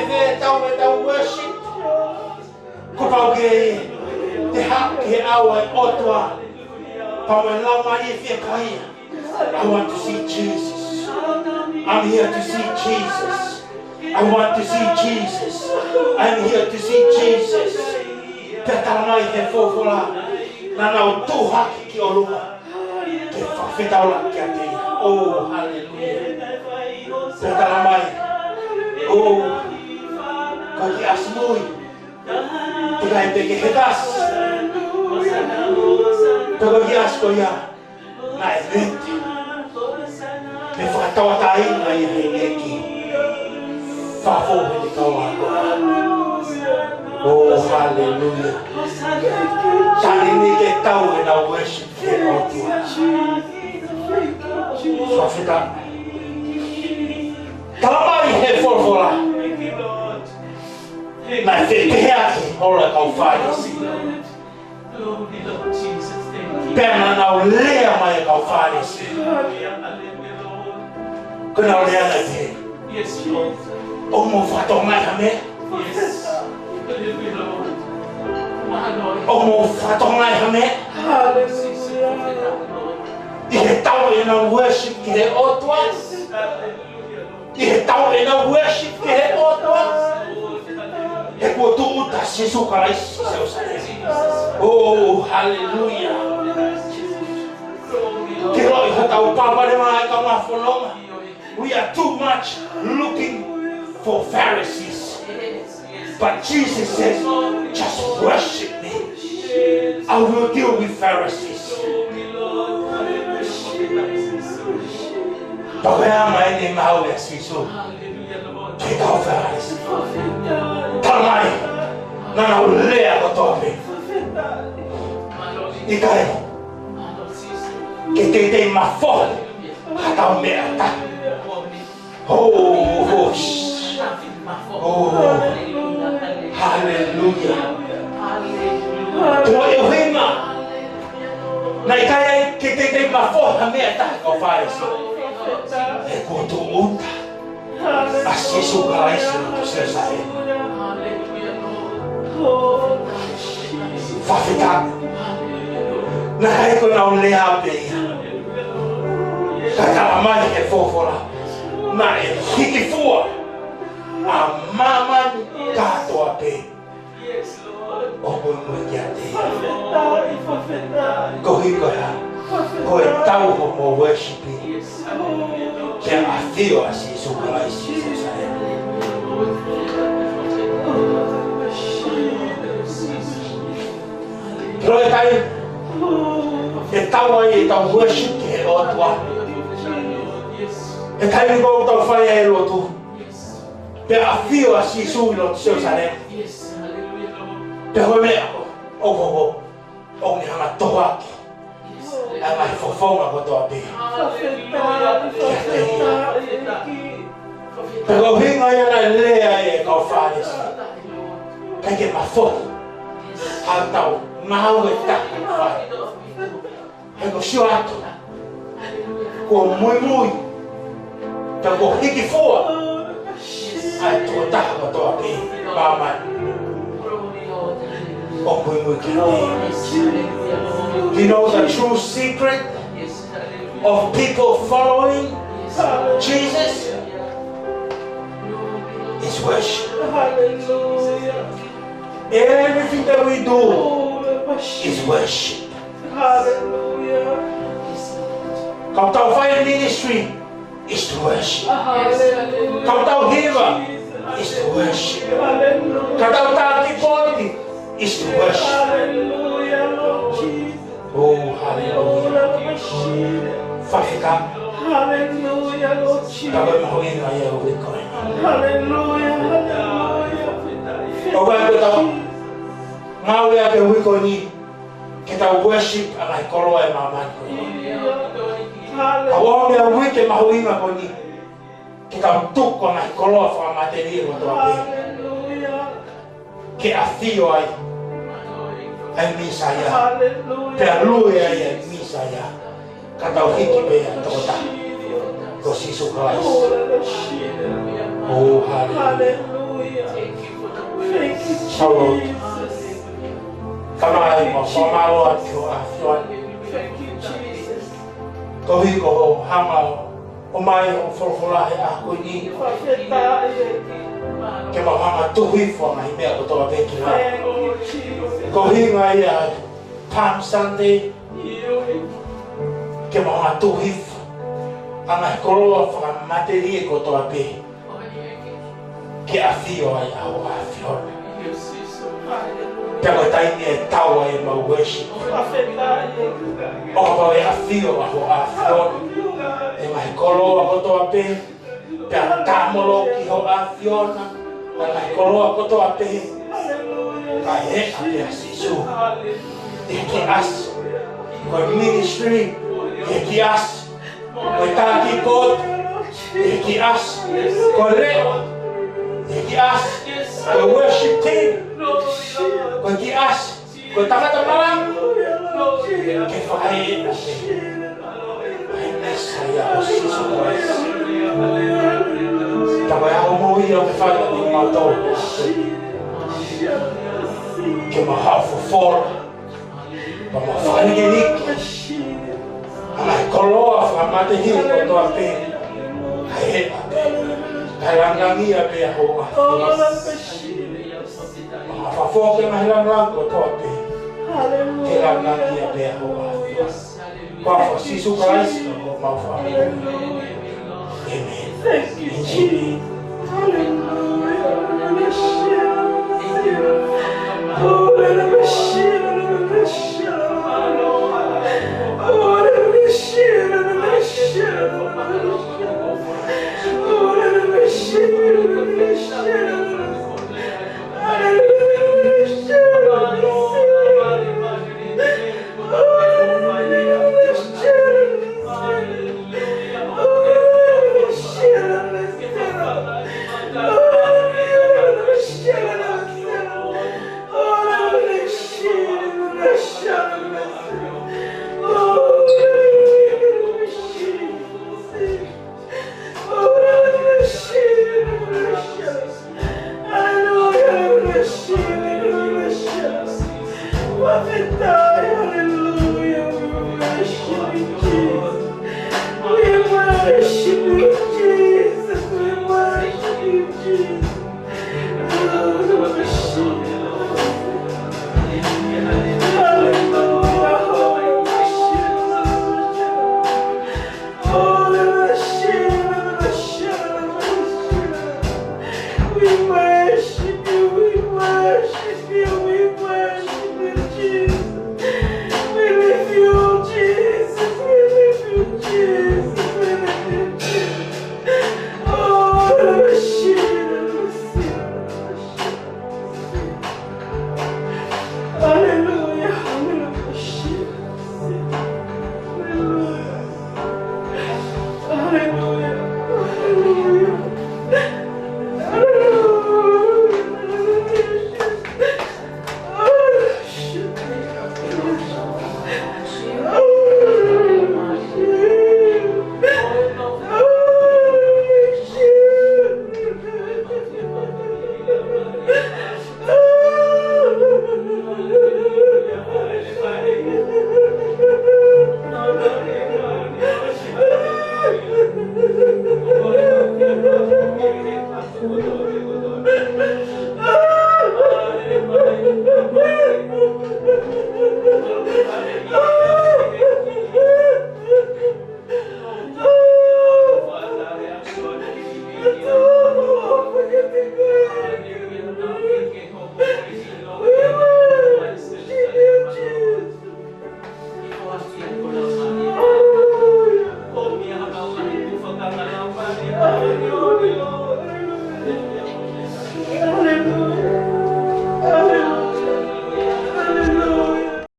veve tau me tau worship. Ko pau ke te hak ke awa e otua. Pau me lau mai e fia kai. I want to see Jesus. I'm here to see Jesus. I want to see Jesus. I'm here to see Jesus. Peta mai he fofola. Na nau tu haki ki o luma. Ke whawhetaula ki a te. Oh, hallelujah. Peta mai. Oh, ka ki asmui. Te kai peke he tas. Peka ki asko ia. Na e vete. Me whakatawa tai na i hei eki. Whafo he te kaua. Oh, hallelujah. Tani ni ke tau e na worship ke otua. Whawhita. Talamai he whorwhora. Na e whete ake hora kau whaisi. Pena nau lea mai kau whaisi. Kuna o lea na te. O mo whatongai hame. O mo whatongai hame. I he tau e na worship ki he otua. I he tau e na worship ki he otua. He kua tu uta Jesu Christ. Oh, hallelujah. Ke roi hatau papare mai ka mawhanonga. We are too much looking for Pharisees. But Jesus says, just worship me. I will deal with Pharisees. Pagayama ini mau ya sisu. Kita Pharisee. Tamai, nana ulea kotopi. Ikai, kita ini mafol, hatau meata. Oh, hallelujah. Tua eu rima. Na ikaya kita ini mafol meata kau Pharisee. Ekutu uta. Asisu Christ itu selesai. Fafita. Nah, aku nak lihat dia. Kata ramai ke fofora. Nah, hiki fua. Amaman kato ape. Opo menjadi. Kau hiko ya. Kau tahu mau worship. Kaya afio asisu Christ selesai. Pero tayo, tawa e tau worship ke o tua. E tayo ko tau whai e lotu. Pe afio asisu i lotu selesai. Pe hoi mea o ni hanga toa ki. A mai fofonga ko toa pe. Pero hinga ia na lea e kau Pharisee. Kai ke mafo. Hantau mau e taku whai. Hei ko sio atu. Ko mui. Ka ko hiki fua. Ai tua taha ko toa pe. Mamai. O mui ki ne. You know the true secret of people following Jesus? Is worship. Everything that we do is worship. Hallelujah. Kau tahu fire ministry is to worship. Hallelujah. Kau tahu giver is to worship. Hallelujah. Kau tahu tati body is to worship. Hallelujah, Lord Jesus. Oh, hallelujah. Fafika. Hallelujah, Lord Jesus. Kau mahuin ayah wikoy. Hallelujah, hallelujah. Oba ko tahu ngawe ake wikoy ni kita worship ang kolo ay maman ko. Awang dia wike mahuin ko ni kita tuk ko na kolo fa materi mo to ape. Que afio ay misaya. Perlu ay misaya. Kataw hiki be tota. Ko si Christ. Oh, hallelujah. Lord. Come on, for my Lord, you are Lord. Go here, go hang my for I could eat. Come on, to here for my meal to a bit. Go here, my Palm Sunday. Come on, to here. Ang akolo fa materie ko to ape ke afio ai au afio te ko tai ni tawa e ma worship o ko e afio au afio e mai kolo ko to ape te tamolo ki ho afio na mai kolo ko to ape ai e ape asisu te ki as ko ministry te ki as Koitaki kot, eki as, koleo, eki as, ko worship team, ko eki as, ko takata malang, ke fai, ai Messiah, o siso Christ. Tapos ako mo yung fai ng mga to, ke mahafofor, pamafai genik. Ai koloa fa mate hi ko to ape ai halangangi ape ho fa fo ke halangang ko to ape halangangi ape ho pa fa sisu Christ ko ma fa amen. Thank you, Jesus. Hallelujah.